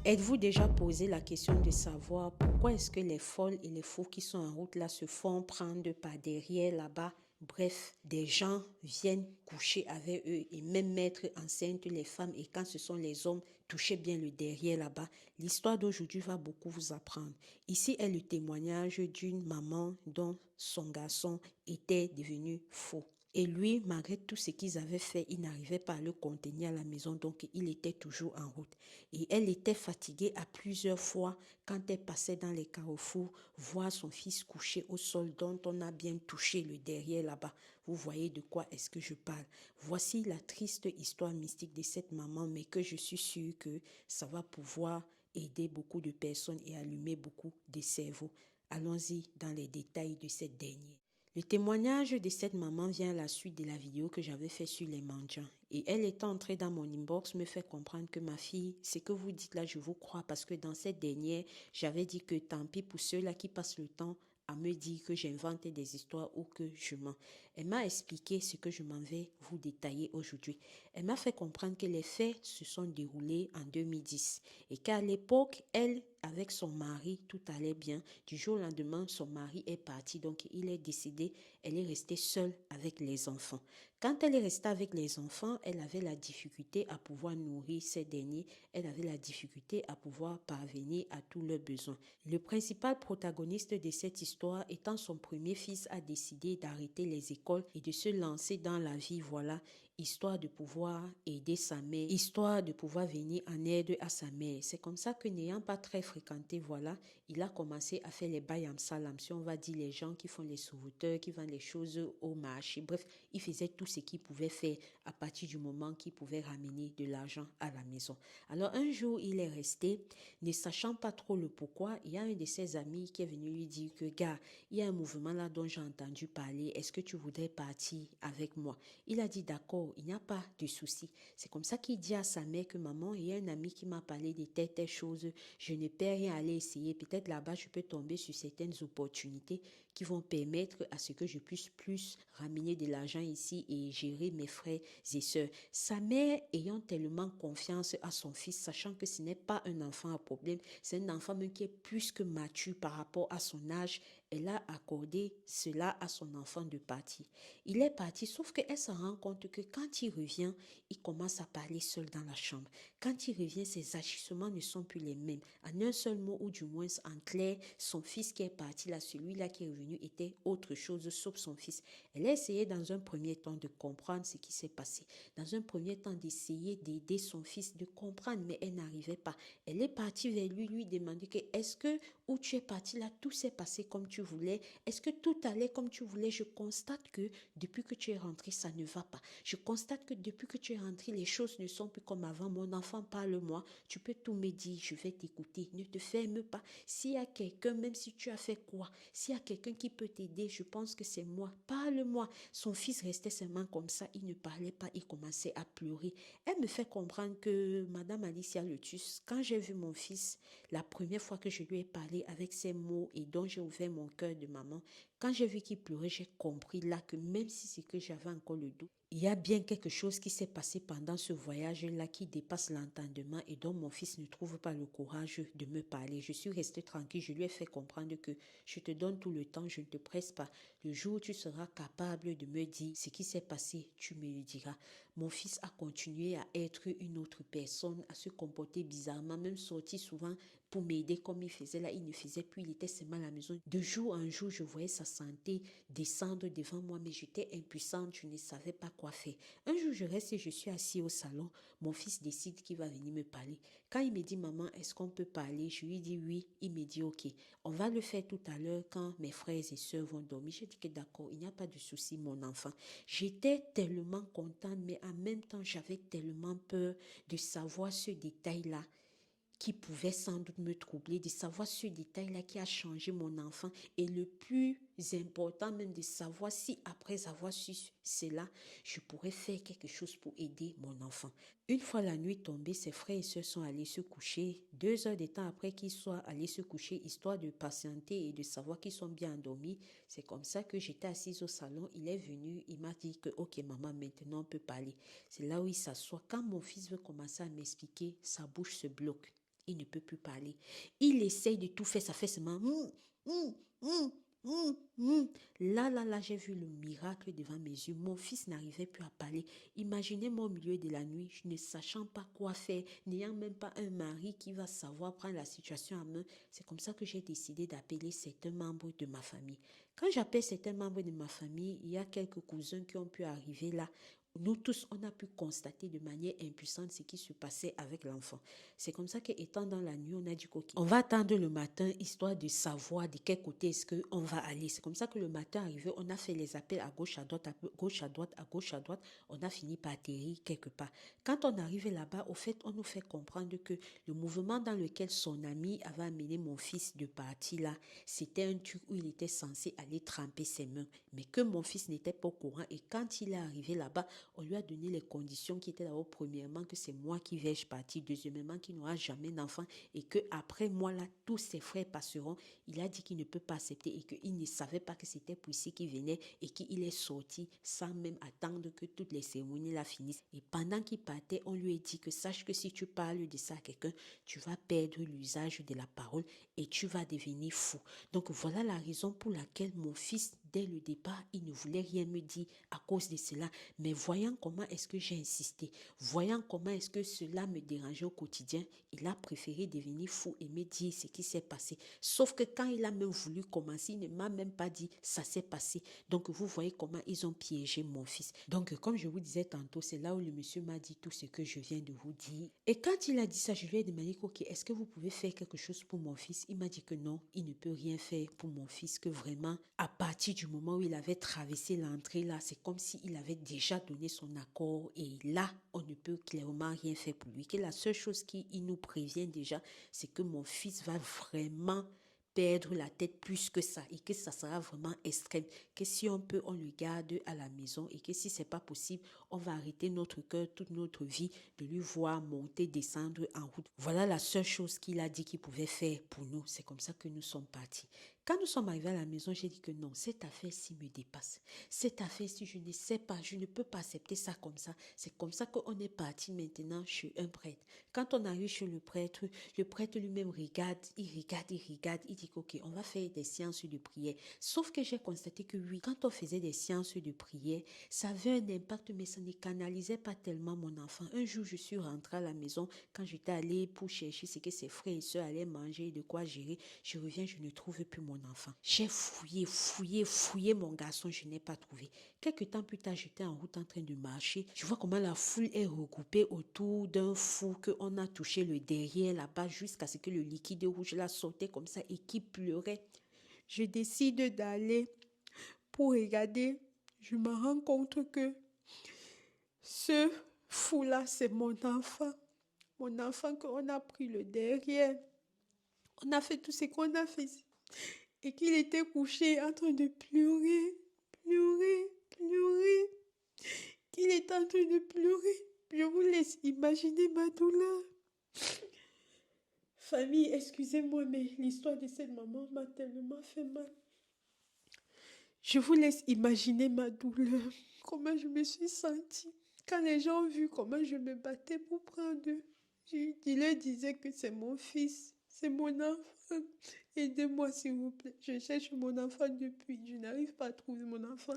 Êtes-vous déjà posé la question de savoir pourquoi est-ce que les folles et les faux qui sont en route là se font prendre par derrière là-bas? Bref, des gens viennent coucher avec eux et même mettre enceinte les femmes et quand ce sont les hommes, touchez bien le derrière là-bas. L'histoire d'aujourd'hui va beaucoup vous apprendre. Ici est le témoignage d'une maman dont son garçon était devenu faux. Et lui, malgré tout ce qu'ils avaient fait, il n'arrivait pas à le contenir à la maison, donc il était toujours en route. Et elle était fatiguée à plusieurs fois quand elle passait dans les carrefours, voir son fils couché au sol dont on a bien touché le derrière là-bas. Vous voyez de quoi est-ce que je parle. Voici la triste histoire mystique de cette maman, mais que je suis sûre que ça va pouvoir aider beaucoup de personnes et allumer beaucoup de cerveaux. Allons-y dans les détails de cette dernière. Le témoignage de cette maman vient à la suite de la vidéo que j'avais fait sur les mendiants. Et elle est entrée dans mon inbox me fait comprendre que ma fille, ce que vous dites là, je vous crois parce que dans cette dernière, j'avais dit que tant pis pour ceux-là qui passent le temps à me dire que j'invente des histoires ou que je mens. Elle m'a expliqué ce que je m'en vais vous détailler aujourd'hui. Elle m'a fait comprendre que les faits se sont déroulés en 2010 et qu'à l'époque, elle, avec son mari, tout allait bien. Du jour au lendemain, son mari est parti, donc il est décédé. Elle est restée seule avec les enfants. Quand elle est restée avec les enfants, elle avait la difficulté à pouvoir nourrir ces derniers. Elle avait la difficulté à pouvoir parvenir à tous leurs besoins. Le principal protagoniste de cette histoire étant son premier fils a décidé d'arrêter les écoles et de se lancer dans la vie, voilà, histoire de pouvoir aider sa mère, histoire de pouvoir venir en aide à sa mère. C'est comme ça que n'ayant pas très fréquenté, voilà, il a commencé à faire les bayam salam, si on va dire les gens qui font les sauveteurs, qui vendent les choses au marché. Bref, il faisait tout ce qu'il pouvait faire à partir du moment qu'il pouvait ramener de l'argent à la maison. Alors un jour, il est resté, ne sachant pas trop le pourquoi. Il y a un de ses amis qui est venu lui dire que, gars, il y a un mouvement là dont j'ai entendu parler, est-ce que tu voudrais partir avec moi? Il a dit d'accord, il n'y a pas de souci. C'est comme ça qu'il dit à sa mère que maman, il y a un ami qui m'a parlé de telles choses, je ne perds rien à aller essayer. Peut-être là-bas, je peux tomber sur certaines opportunités qui vont permettre à ce que je puisse plus ramener de l'argent ici et gérer mes frères et sœurs. Sa mère ayant tellement confiance à son fils, sachant que ce n'est pas un enfant à problème, c'est un enfant même qui est plus que mature par rapport à son âge, elle a accordé cela à son enfant de partir. Il est parti, sauf qu'elle se rend compte que quand il revient, il commence à parler seul dans la chambre. Quand il revient, ses agissements ne sont plus les mêmes. En un seul mot, ou du moins en clair, son fils qui est parti là, celui-là qui est revenu était autre chose sauf son fils. Elle a essayé dans un premier temps de comprendre ce qui s'est passé. Dans un premier temps d'essayer d'aider son fils de comprendre, mais elle n'arrivait pas. Elle est partie vers lui, lui demander que est-ce que où tu es parti là, tout s'est passé comme tu voulais? Est-ce que tout allait comme tu voulais? Je constate que depuis que tu es rentré, ça ne va pas. Je constate que depuis que tu es rentré, les choses ne sont plus comme avant. Mon enfant, parle-moi. Tu peux tout me dire, je vais t'écouter. Ne te ferme pas. S'il y a quelqu'un, même si tu as fait quoi, s'il y a quelqu'un qui peut t'aider, je pense que c'est moi. Parle-moi. Son fils restait seulement comme ça. Il ne parlait pas. Il commençait à pleurer. Elle me fait comprendre que Madame Alicia Lotus, quand j'ai vu mon fils, la première fois que je lui ai parlé avec ces mots et dont j'ai ouvert mon cœur de maman, quand j'ai vu qu'il pleurait, j'ai compris là que même si c'est que j'avais encore le doute, il y a bien quelque chose qui s'est passé pendant ce voyage-là qui dépasse l'entendement et dont mon fils ne trouve pas le courage de me parler. Je suis restée tranquille, je lui ai fait comprendre que je te donne tout le temps, je ne te presse pas. Le jour où tu seras capable de me dire ce qui s'est passé, tu me le diras. Mon fils a continué à être une autre personne, à se comporter bizarrement, même sorti souvent pour m'aider comme il faisait là, il ne faisait plus, il était seulement à la maison. De jour en jour, je voyais sa santé descendre devant moi, mais j'étais impuissante, je ne savais pas quoi faire. Un jour, je reste et je suis assis au salon, mon fils décide qu'il va venir me parler. Quand il me dit, maman, est-ce qu'on peut parler? Je lui dis oui, il me dit ok, on va le faire tout à l'heure quand mes frères et sœurs vont dormir. Je dis que d'accord, il n'y a pas de souci, mon enfant. J'étais tellement contente, mais en même temps, j'avais tellement peur de savoir ce détail-là qui pouvait sans doute me troubler, de savoir ce détail-là qui a changé mon enfant et le plus important même de savoir si après avoir su cela, je pourrais faire quelque chose pour aider mon enfant. Une fois la nuit tombée, ses frères et sœurs sont allés se coucher. 2 heures de temps après qu'ils soient allés se coucher, histoire de patienter et de savoir qu'ils sont bien endormis, c'est comme ça que j'étais assise au salon. Il est venu, il m'a dit que ok maman, maintenant on peut parler. C'est là où il s'assoit. Quand mon fils veut commencer à m'expliquer, sa bouche se bloque. Il ne peut plus parler. Il essaye de tout faire, ça fait seulement hum, hum, Là, j'ai vu le miracle devant mes yeux. Mon fils n'arrivait plus à parler. Imaginez-moi au milieu de la nuit, ne sachant pas quoi faire, n'ayant même pas un mari qui va savoir prendre la situation en main. C'est comme ça que j'ai décidé d'appeler certains membres de ma famille. Quand j'appelle certains membres de ma famille, il y a quelques cousins qui ont pu arriver là. Nous tous, on a pu constater de manière impuissante ce qui se passait avec l'enfant. C'est comme ça qu'étant dans la nuit, on a dit on va attendre le matin, histoire de savoir de quel côté est-ce qu'on va aller. C'est comme ça que le matin arrivé, on a fait les appels à gauche, à droite, à gauche, à droite, à gauche, à droite. On a fini par atterrir quelque part. Quand on arrive là-bas, au fait, on nous fait comprendre que le mouvement dans lequel son ami avait amené mon fils de partir là, c'était un truc où il était censé aller tremper ses mains. Mais que mon fils n'était pas au courant. Et quand il est arrivé là-bas, on lui a donné les conditions qui étaient d'abord, premièrement, que c'est moi qui vais partir, deuxièmement, qu'il n'aura jamais d'enfant et que après moi, là, tous ses frères passeront. Il a dit qu'il ne peut pas accepter et qu'il ne savait pas que c'était pour ici qu'il venait et qu'il est sorti sans même attendre que toutes les cérémonies là finissent. Et pendant qu'il partait, on lui a dit que sache que si tu parles de ça à quelqu'un, tu vas perdre l'usage de la parole et tu vas devenir fou. Donc voilà la raison pour laquelle mon fils, dès le départ, il ne voulait rien me dire à cause de cela. Mais voyant comment est-ce que j'ai insisté, voyant comment est-ce que cela me dérangeait au quotidien, il a préféré devenir fou et me dire ce qui s'est passé. Sauf que quand il a même voulu commencer, il ne m'a même pas dit ça s'est passé. Donc vous voyez comment ils ont piégé mon fils. Donc comme je vous disais tantôt, c'est là où le monsieur m'a dit tout ce que je viens de vous dire. Et quand il a dit ça, je lui ai demandé, ok, est-ce que vous pouvez faire quelque chose pour mon fils? Il m'a dit que non, il ne peut rien faire pour mon fils, que vraiment, à partir du moment où il avait traversé l'entrée là, c'est comme s'il avait déjà donné son accord et là, on ne peut clairement rien faire pour lui. Que la seule chose qu'il nous prévient déjà, c'est que mon fils va vraiment perdre la tête plus que ça et que ça sera vraiment extrême, que si on peut, on le garde à la maison et que si c'est pas possible, on va arrêter notre cœur, toute notre vie de lui voir monter, descendre en route. Voilà la seule chose qu'il a dit qu'il pouvait faire pour nous. C'est comme ça que nous sommes partis. Quand nous sommes arrivés à la maison, j'ai dit que non, cette affaire-ci me dépasse. Cette affaire-ci, je ne sais pas, je ne peux pas accepter ça comme ça. C'est comme ça qu'on est parti maintenant chez un prêtre. Quand on arrive chez le prêtre lui-même regarde, il dit ok, on va faire des séances de prière. Sauf que j'ai constaté que oui, quand on faisait des séances de prière, ça avait un impact, mais ça ne canalisait pas tellement mon enfant. Un jour, je suis rentrée à la maison, quand j'étais allée pour chercher ce que ses frères et sœurs allaient manger, de quoi gérer, je reviens, je ne trouve plus mon enfant. J'ai fouillé mon garçon, je n'ai pas trouvé. Quelques temps plus tard, j'étais en route en train de marcher. Je vois comment la foule est regroupée autour d'un fou qu'on a touché le derrière là-bas jusqu'à ce que le liquide rouge là sortait comme ça et qui pleurait. Je décide d'aller pour regarder. Je me rends compte que ce fou-là, c'est mon enfant. Mon enfant qu'on a pris le derrière. On a fait tout ce qu'on a fait. Et qu'il était couché en train de pleurer. Qu'il est en train de pleurer. Je vous laisse imaginer ma douleur. Famille, excusez-moi, mais l'histoire de cette maman m'a tellement fait mal. Je vous laisse imaginer ma douleur. Comment je me suis sentie. Quand les gens ont vu comment je me battais pour prendre eux, je leur disais que c'est mon fils, c'est mon enfant. Aidez-moi s'il vous plaît. Je cherche mon enfant depuis. Je n'arrive pas à trouver mon enfant.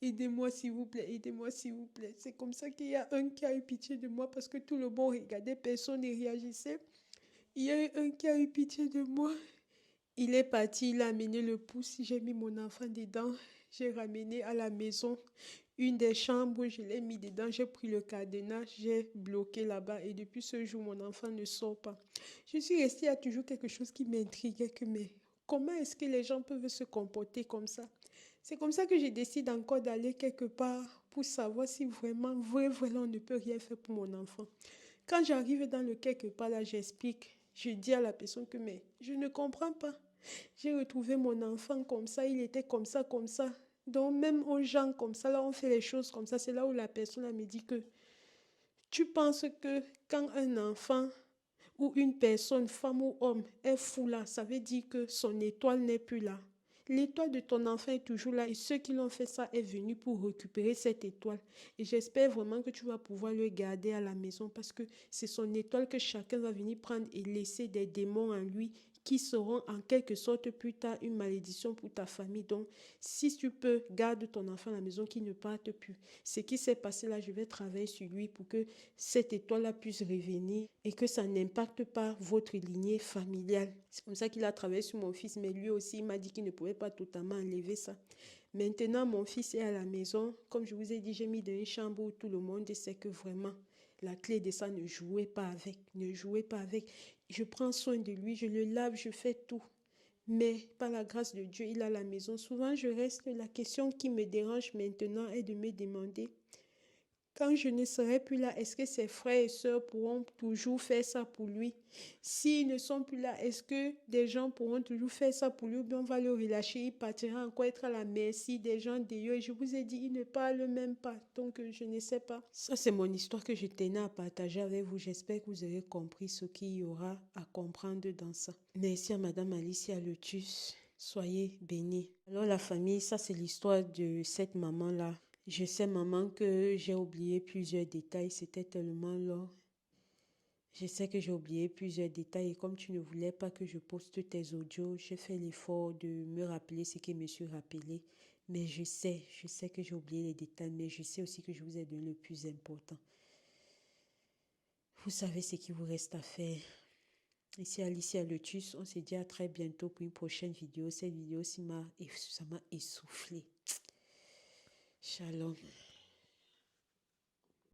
Aidez-moi s'il vous plaît, aidez-moi s'il vous plaît. C'est comme ça qu'il y a un qui a eu pitié de moi parce que tout le monde regardait, personne ne réagissait. Il y a eu un qui a eu pitié de moi. Il est parti, il a amené le pouce, j'ai mis mon enfant dedans. J'ai ramené à la maison une des chambres, je l'ai mis dedans, j'ai pris le cadenas, j'ai bloqué là-bas et depuis ce jour, mon enfant ne sort pas. Je suis restée, il y a toujours quelque chose qui m'intriguait, mais comment est-ce que les gens peuvent se comporter comme ça? C'est comme ça que je décide encore d'aller quelque part pour savoir si vraiment, vraiment, on ne peut rien faire pour mon enfant. Quand j'arrive dans le quelque part là, j'explique, je dis à la personne que mais je ne comprends pas. J'ai retrouvé mon enfant comme ça, il était comme ça, comme ça. Donc même aux gens comme ça, là on fait les choses comme ça, c'est là où la personne là, me dit que tu penses que quand un enfant ou une personne, femme ou homme, est fou là, ça veut dire que son étoile n'est plus là. L'étoile de ton enfant est toujours là et ceux qui l'ont fait ça est venu pour récupérer cette étoile. Et j'espère vraiment que tu vas pouvoir le garder à la maison parce que c'est son étoile que chacun va venir prendre et laisser des démons en lui qui seront en quelque sorte plus tard une malédiction pour ta famille. Donc, si tu peux, garde ton enfant à la maison qui ne parte plus. Ce qui s'est passé là, je vais travailler sur lui pour que cette étoile-là puisse revenir et que ça n'impacte pas votre lignée familiale. C'est comme ça qu'il a travaillé sur mon fils, mais lui aussi, il m'a dit qu'il ne pouvait pas totalement enlever ça. Maintenant, mon fils est à la maison. Comme je vous ai dit, j'ai mis dans une chambre où tout le monde sait que vraiment, la clé de ça, ne jouez pas avec. Ne jouez pas avec. Je prends soin de lui, je le lave, je fais tout. Mais par la grâce de Dieu, il est à la maison. Souvent, je reste. La question qui me dérange maintenant est de me demander, quand je ne serai plus là, est-ce que ses frères et sœurs pourront toujours faire ça pour lui? S'ils ne sont plus là, est-ce que des gens pourront toujours faire ça pour lui ou bien on va le relâcher, il partira encore être à la merci des gens d'ailleurs. Et je vous ai dit, il ne parle même pas, donc je ne sais pas. Ça, c'est mon histoire que je tenais à partager avec vous. J'espère que vous avez compris ce qu'il y aura à comprendre dans ça. Merci à Madame Alicia Lotus. Soyez bénis. Alors la famille, ça c'est l'histoire de cette maman-là. Je sais, maman, que j'ai oublié plusieurs détails. C'était tellement long. Je sais que j'ai oublié plusieurs détails. Et comme tu ne voulais pas que je poste tes audios, j'ai fait l'effort de me rappeler ce que je me suis rappelé. Mais je sais que j'ai oublié les détails. Mais je sais aussi que je vous ai donné le plus important. Vous savez ce qu'il vous reste à faire. Ici Alicia Lotus, on se dit à très bientôt pour une prochaine vidéo. Cette vidéo, ça m'a essoufflé. Shalom.